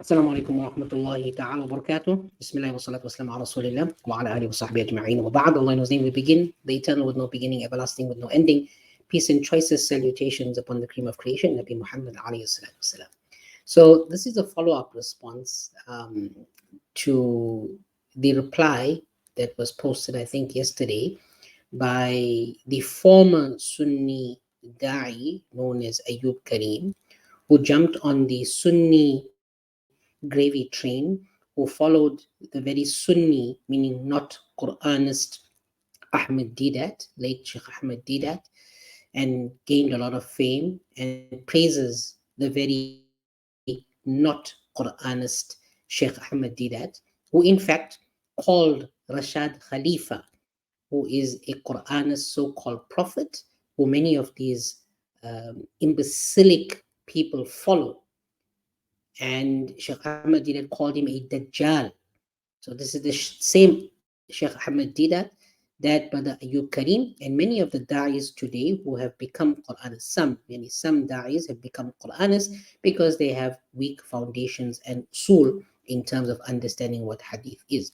السلام عليكم ورحمة الله تعالى وبركاته. Bismillah wa salatu wasalam ala rasulillah wa ala alihi wa sahbihi ajma'in wa ba'd. Allah in whose name we begin, the eternal with no beginning, everlasting with no ending. Peace and choicest salutations upon the cream of creation, Nabi Muhammad alayhi salatu wasalam. So this is a follow-up response to the reply that was posted, I think, yesterday by the former Sunni da'i known as Ayoob Karim, who jumped on the Sunni gravy train, who followed the very Sunni, meaning not Qur'anist, Ahmed Didat, late Sheikh Ahmed Didat, and gained a lot of fame and praises the very not Qur'anist Sheikh Ahmed Didat, who in fact called Rashad Khalifa, who is a Qur'anist so-called prophet, who many of these imbecilic people follow. And Sheikh Ahmed Didat called him a Dajjal. So this is the same Sheikh Ahmed Didat that Brother Ayoob Karim and many of the da'is today who have become Qur'anists, some da'is have become Qur'anists because they have weak foundations and usul in terms of understanding what hadith is.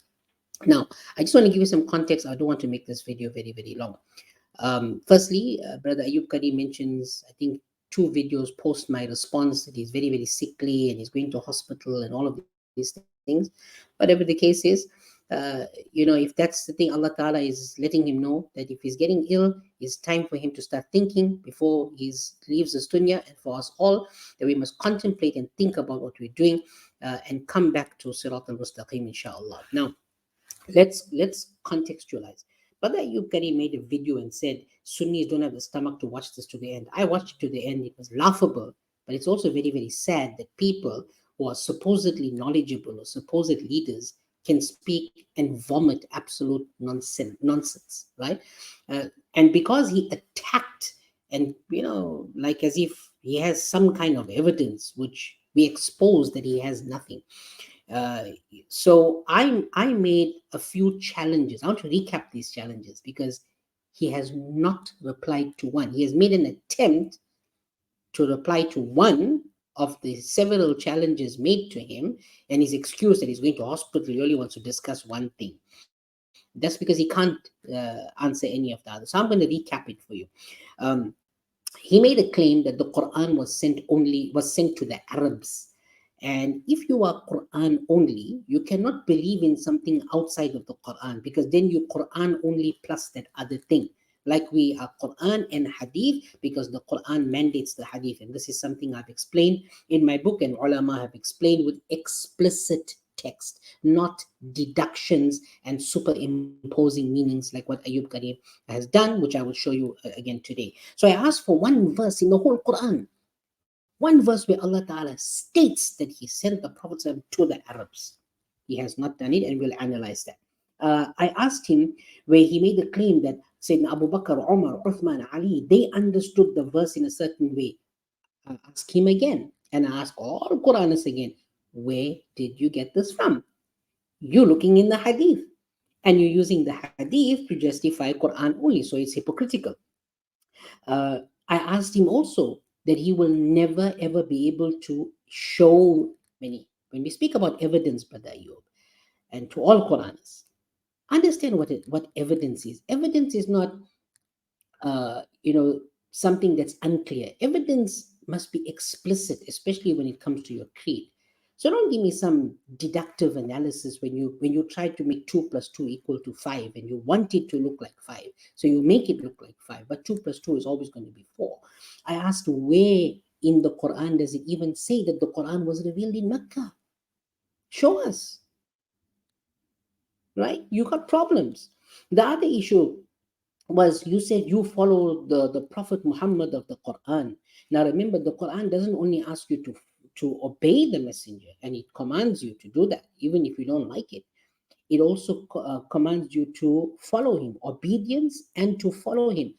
Now, I just want to give you some context. I don't want to make this video very, very long. Firstly, Brother Ayoob Karim mentions, I think, 2 videos post my response that he's very, very sickly and he's going to hospital and all of these things. Whatever the case is, if that's the thing, Allah Ta'ala is letting him know that if he's getting ill, it's time for him to start thinking before he leaves this dunya, and for us all, that we must contemplate and think about what we're doing and come back to Sirat al-Mustaqim, inshallah. Now, let's contextualize. Brother Ayoob Karim made a video and said Sunnis don't have the stomach to watch this to the end. I watched it to the end. It was laughable, but it's also very, very sad that people who are supposedly knowledgeable or supposed leaders can speak and vomit absolute nonsense, right? And because he attacked and, like as if he has some kind of evidence, which we expose that he has nothing. Uh, so I made a few challenges. I want to recap these challenges because he has not replied to one. He has made an attempt to reply to one of the several challenges made to him, and his excuse that he's going to hospital, he only wants to discuss one thing. That's because he can't answer any of the others. So I'm going to recap it for you. Um, he made a claim that the Quran was sent to the Arabs. And if you are Quran only, you cannot believe in something outside of the Quran, because then you Quran only plus that other thing. Like we are Quran and Hadith because the Quran mandates the Hadith. And this is something I've explained in my book, and ulama have explained with explicit text, not deductions and superimposing meanings like what Ayoob Karim has done, which I will show you again today. So I asked for one verse in the whole Quran, one verse where Allah Ta'ala states that He sent the Prophet to the Arabs. He has not done it, and we'll analyze that. I asked him where he made the claim that Sayyidina Abu Bakr, Umar, Uthman, Ali, they understood the verse in a certain way. I ask him again, and I ask all Quranists again, where did you get this from? You're looking in the Hadith, and you're using the Hadith to justify Quran only, so it's hypocritical. I asked him also that he will never ever be able to show many. When we speak about evidence, Brother Ayoob, and to all Quranists, understand what evidence is. Evidence is not, something that's unclear. Evidence must be explicit, especially when it comes to your creed. So don't give me some deductive analysis when you try to make 2 + 2 = 5 and you want it to look like 5. So you make it look like 5, but 2 + 2 is always going to be 4. I asked, where in the Quran does it even say that the Quran was revealed in Mecca? Show us, right? You got problems. The other issue was, you said you follow the Prophet Muhammad of the Quran. Now remember, the Quran doesn't only ask you to obey the messenger, and it commands you to do that even if you don't like it. It also commands you to follow him, obedience and to follow him.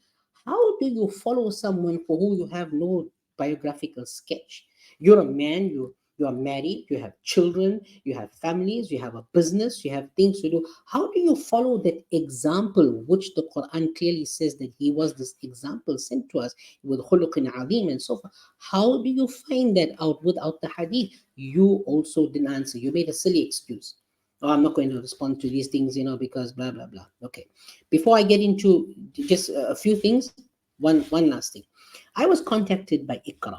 How do you follow someone for whom you have no biographical sketch? You're a man, You are married, you have children, you have families, you have a business, you have things to do. How do you follow that example, which the Quran clearly says that he was this example sent to us with khuluqin azim and so forth? How do you find that out without the hadith? You also didn't answer. You made a silly excuse. Oh, I'm not going to respond to these things, because blah blah blah. Okay. Before I get into just a few things, one last thing. I was contacted by Iqra,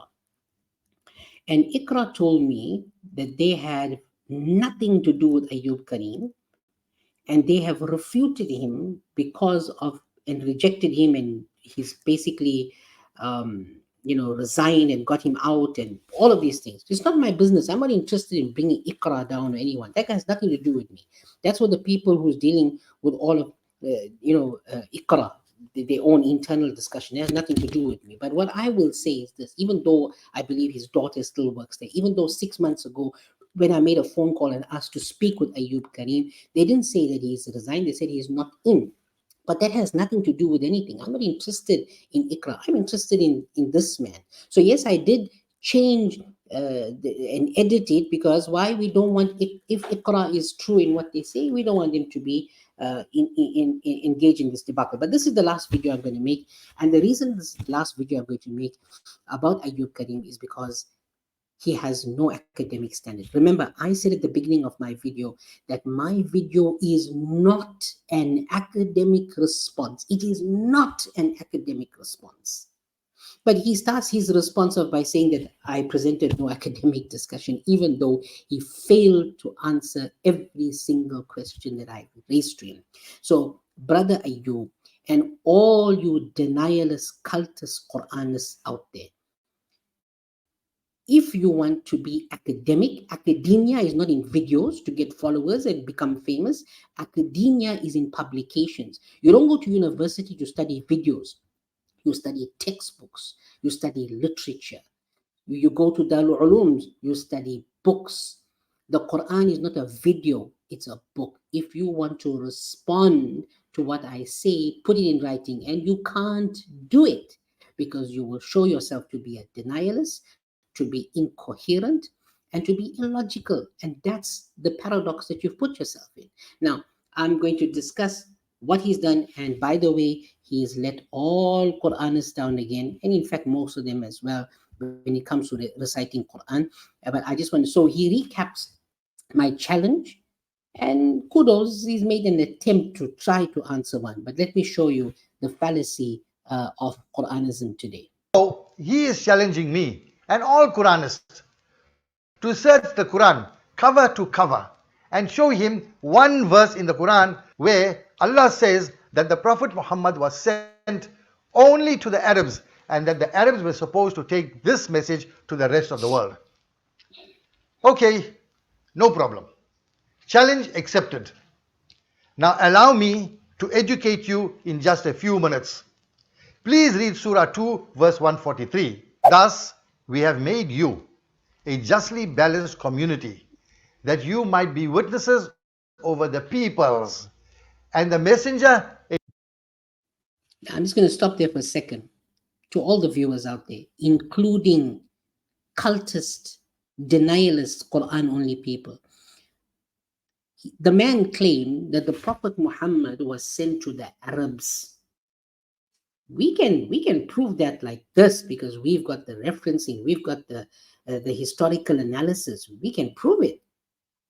and Iqra told me that they had nothing to do with Ayoob Karim, and they have refuted him because of and rejected him, and he's basically resigned and got him out and all of these things. It's not my business. I'm not interested in bringing Iqra down or anyone. That has nothing to do with me. That's what the people who's dealing with all of Iqra, their own internal discussion. It has nothing to do with me. But what I will say is this: even though I believe his daughter still works there, even though 6 months ago when I made a phone call and asked to speak with Ayoob Karim, they didn't say that he's resigned. They said he's not in. But that has nothing to do with anything. I'm not interested in Iqra. I'm interested in this man. So yes, I did change and edit it, because why? We don't want, if Iqra is true in what they say, we don't want them to be engaged in this debacle. But this is the last video I'm going to make. And the reason this last video I'm going to make about Ayoob Karim is because he has no academic standard. Remember, I said at the beginning of my video that my video is not an academic response. It is not an academic response. But he starts his response off by saying that I presented no academic discussion, even though he failed to answer every single question that I raised to him. So, Brother Ayoob, and all you denialist, cultist Quranists out there, if you want to be academic, academia is not in videos to get followers and become famous. Academia is in publications. You don't go to university to study videos. You study textbooks. You study literature. You go to Darul Ulum, you study books. The Quran is not a video, it's a book. If you want to respond to what I say, put it in writing, and you can't do it because you will show yourself to be a denialist, to be incoherent, and to be illogical. And that's the paradox that you've put yourself in. Now, I'm going to discuss what he's done. And by the way, he's let all Quranists down again, and in fact, most of them as well, when it comes to reciting Quran. But I just want to, so he recaps my challenge, and kudos, he's made an attempt to try to answer one. But let me show you the fallacy of Quranism today. So he is challenging me and all Quranists to search the Quran cover to cover and show him one verse in the Quran where Allah says that the Prophet Muhammad was sent only to the Arabs and that the Arabs were supposed to take this message to the rest of the world. Okay, no problem. Challenge accepted. Now allow me to educate you in just a few minutes. Please read Surah 2 verse 143. Thus we have made you a justly balanced community, that you might be witnesses over the peoples, and the messenger. I'm just going to stop there for a second. To all the viewers out there, including cultist, denialist, Quran only people, the man claimed that the Prophet Muhammad was sent to the Arabs. We can prove that like this, because we've got the referencing, we've got the historical analysis. We can prove it.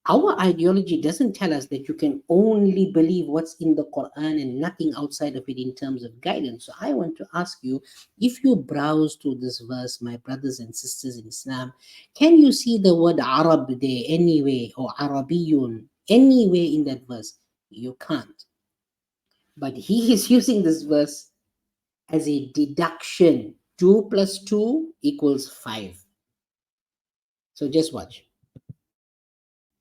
Our ideology doesn't tell us that you can only believe what's in the Quran and nothing outside of it in terms of guidance. So I want to ask you, if you browse through this verse, my brothers and sisters in Islam, can you see the word Arab there anyway, or Arabiyun anywhere in that verse? You can't. But he is using this verse as a deduction. 2 plus 2 equals 5. So just watch.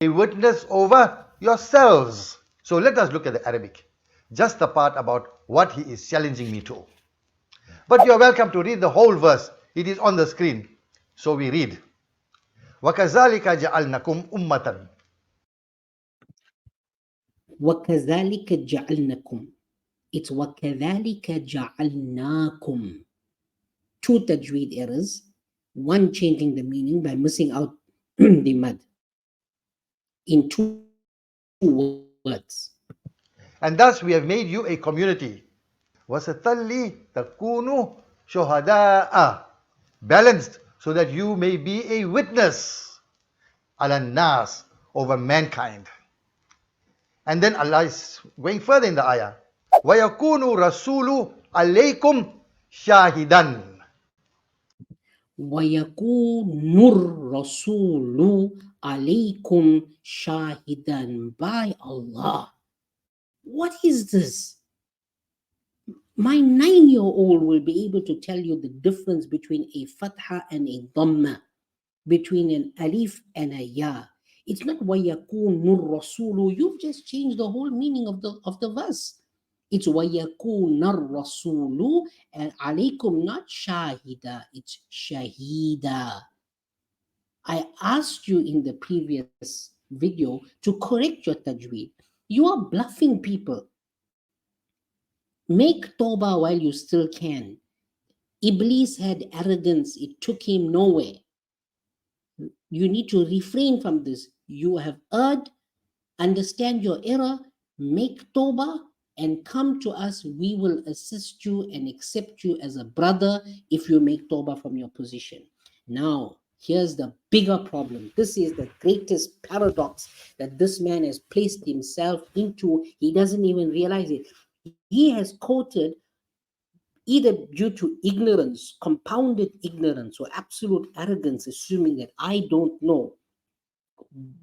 A witness over yourselves. So let us look at the Arabic, just the part about what he is challenging me to. But you are welcome to read the whole verse. It is on the screen. So we read. وَكَذَلِكَ جَعَلْنَكُمْ أُمَّةً. وَكَذَلِكَ جَعَلْنَكُمْ. It's وَكَذَلِكَ جَعَلْنَاكُمْ. Two tajweed errors. One changing the meaning by missing out the mud in 2 words. And thus we have made you a community. وَسَتَلِّ تَكُونُ شُهَدَاءَ. Balanced so that you may be a witness ala nas, over mankind. And then Allah is going further in the ayah. وَيَكُونُ رَسُولُ عَلَيْكُمْ شَاهِدًا. وَيَكُونُ الرَّسُولُ عَلَيْكُمْ شَاهِدًا. By Allah. What is this? My 9-year-old will be able to tell you the difference between a fatha and a dhamma, between an alif and a ya. It's not وَيَكُونُ الرَّسُولُ. You've just changed the whole meaning of the verse. It's وَيَكُونَ الرَّسُولُ and alaykum, not shahida, it's shahida. I asked you in the previous video to correct your tajweed. You are bluffing people. Make tawbah while you still can. Iblis had arrogance, it took him nowhere. You need to refrain from this. You have erred, understand your error, make tawbah, and come to us. We will assist you and accept you as a brother if you make tawbah from your position. Now, here's the bigger problem. This is the greatest paradox that this man has placed himself into. He doesn't even realize it. He has quoted either due to ignorance, compounded ignorance, or absolute arrogance, assuming that I don't know.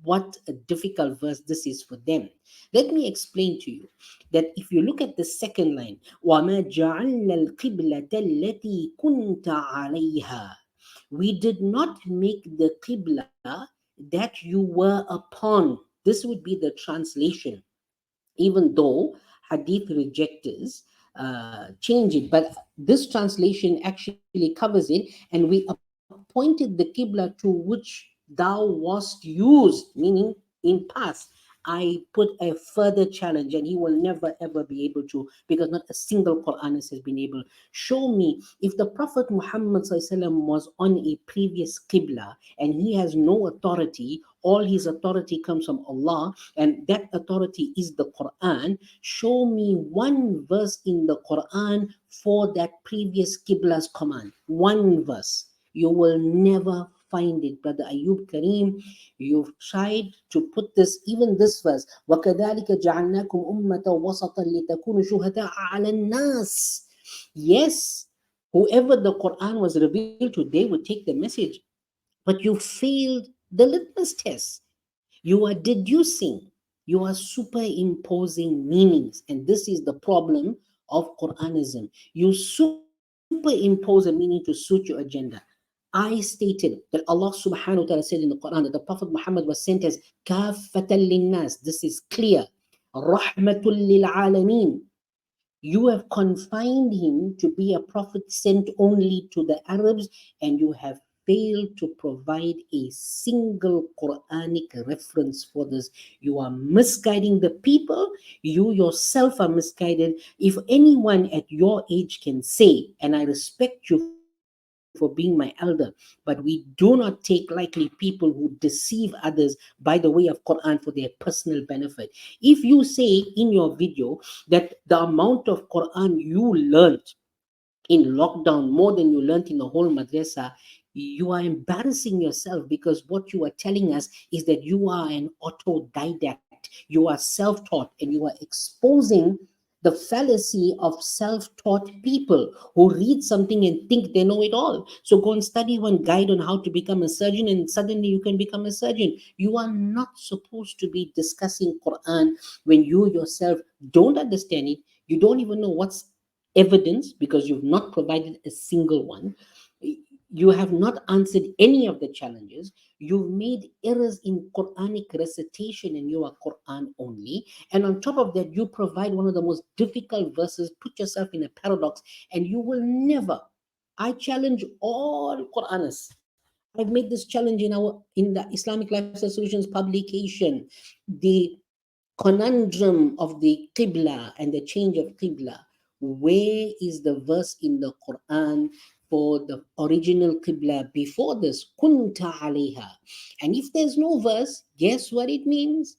What a difficult verse this is for them. Let me explain to you that if you look at the second line, وَمَا جَعَلْنَا الْقِبْلَةَ الَّتِي كُنْتَ عَلَيْهَا, we did not make the qibla that you were upon. This would be the translation, even though hadith rejectors change it, but this translation actually covers it. And we appointed the qibla to which thou wast used, meaning in past. I put a further challenge, and he will never ever be able to, because not a single Qur'anist has been able. Show me if the Prophet Muhammad SAW was on a previous qibla and he has no authority, all his authority comes from Allah, and that authority is the Quran. Show me one verse in the Quran for that previous qibla's command. One verse. You will never find it, brother Ayoob Karim. You've tried to put this, even this verse, وَكَذَلِكَ جَعَلْنَاكُمْ أُمَّةً وَسَطًا لِتَكُونُوا شُهَدَاءَ عَلَى النَّاسِ. Yes, whoever the Quran was revealed to, they would take the message. But you failed the litmus test. You are deducing, you are superimposing meanings, and this is the problem of Quranism. You superimpose a meaning to suit your agenda. I stated that Allah subhanahu wa ta'ala said in the Quran that the Prophet Muhammad was sent as kafatan linnas. This is clear. Rahmatul lil alameen. You have confined him to be a prophet sent only to the Arabs, and you have failed to provide a single Quranic reference for this. You are misguiding the people. You yourself are misguided. If anyone at your age can say, and I respect you for being my elder, but we do not take lightly people who deceive others by the way of Quran for their personal benefit. If you say in your video that the amount of Quran you learned in lockdown more than you learned in the whole madrasa, you are embarrassing yourself, because what you are telling us is that you are an autodidact, you are self-taught, and you are exposing the fallacy of self-taught people who read something and think they know it all. So go and study one guide on how to become a surgeon, and suddenly you can become a surgeon. You are not supposed to be discussing Quran when you yourself don't understand it. You don't even know what's evidence, because you've not provided a single one. You have not answered any of the challenges. You've made errors in Quranic recitation, and you are Quran only. And on top of that, you provide one of the most difficult verses, put yourself in a paradox, and you will never. I challenge all Quranists. I've made this challenge in the Islamic Lifestyle Solutions publication. The conundrum of the Qibla and the change of Qibla. Where is the verse in the Quran for the original Qibla before this, kunta alayha. And if there's no verse, guess what it means?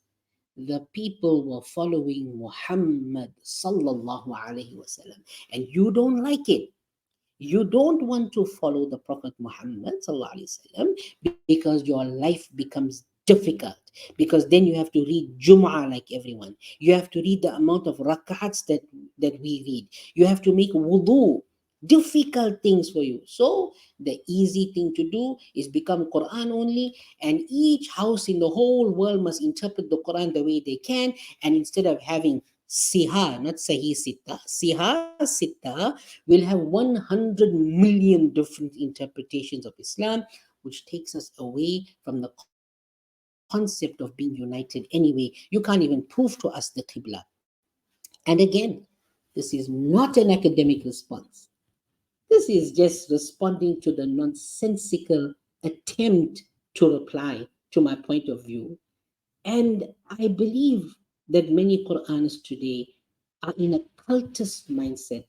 The people were following Muhammad sallallahu alaihi wasallam. And you don't like it. You don't want to follow the Prophet Muhammad sallallahu alaihi wasallam because your life becomes difficult. Because then you have to read Jum'ah like everyone. You have to read the amount of rak'ats that we read. You have to make wudu. Difficult things for you. So the easy thing to do is become Quran only, and each house in the whole world must interpret the Quran the way they can. And instead of having Siha, not Sahih Sitta, Siha Sitta will have 100 million different interpretations of Islam, which takes us away from the concept of being united anyway. You can't even prove to us the Qibla. And again, this is not an academic response. This is just responding to the nonsensical attempt to reply to my point of view. And I believe that many Quranists today are in a cultist mindset.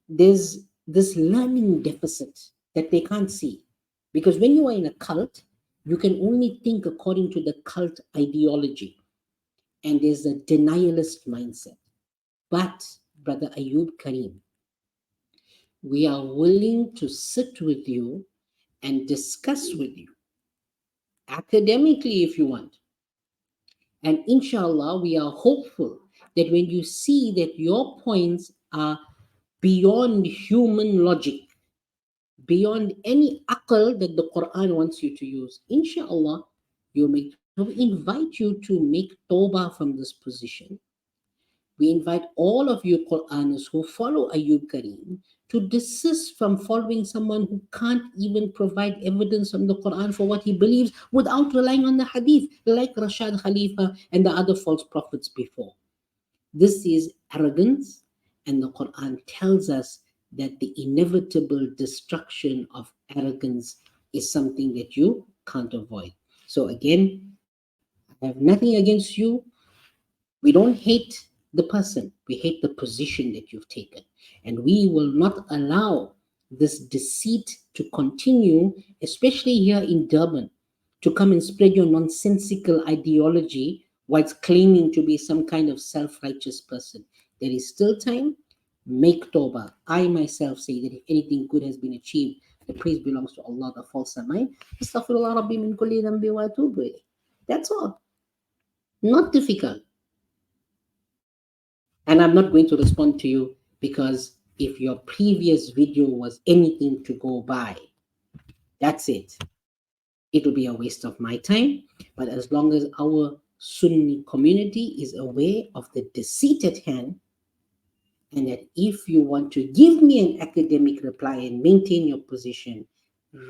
There's this learning deficit that they can't see. Because when you are in a cult, you can only think according to the cult ideology. And there's a denialist mindset. But, Brother Ayoob Karim, we are willing to sit with you and discuss with you academically if you want. And inshallah, we are hopeful that when you see that your points are beyond human logic, beyond any aql that the Quran wants you to use, inshallah, you make we invite you to make tawbah from this position. We invite all of you Quranists who follow Ayoob Karim to desist from following someone who can't even provide evidence from the Quran for what he believes without relying on the hadith, like Rashad Khalifa and the other false prophets before. This is arrogance, and the Quran tells us that the inevitable destruction of arrogance is something that you can't avoid. So, again, I have nothing against you. We don't hate the person, we hate the position that you've taken. And we will not allow this deceit to continue, especially here in Durban, to come and spread your nonsensical ideology whilst claiming to be some kind of self righteous person. There is still time. Make tawbah. I myself say that if anything good has been achieved, the praise belongs to Allah, the false am I. Astaghfirullah Rabbi min kulli dhanbi wa atubu ilayh. That's all. Not difficult. And I'm not going to respond to you because if your previous video was anything to go by, that's it. It will be a waste of my time. But as long as our Sunni community is aware of the deceit at hand, and that if you want to give me an academic reply and maintain your position,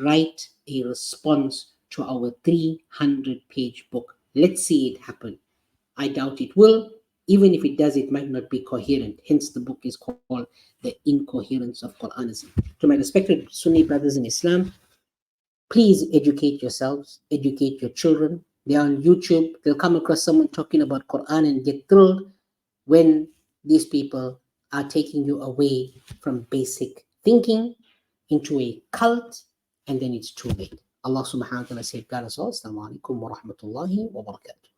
write a response to our 300-page book. Let's see it happen. I doubt it will. Even if it does, it might not be coherent. Hence, the book is called The Incoherence of Quranism. To my respected Sunni brothers in Islam, please educate yourselves, educate your children. They're on YouTube. They'll come across someone talking about Quran and get thrilled when these people are taking you away from basic thinking into a cult, and then it's too late. Allah subhanahu wa ta'ala safeguard us all. Assalamu alaikum wa rahmatullahi wa barakatuh.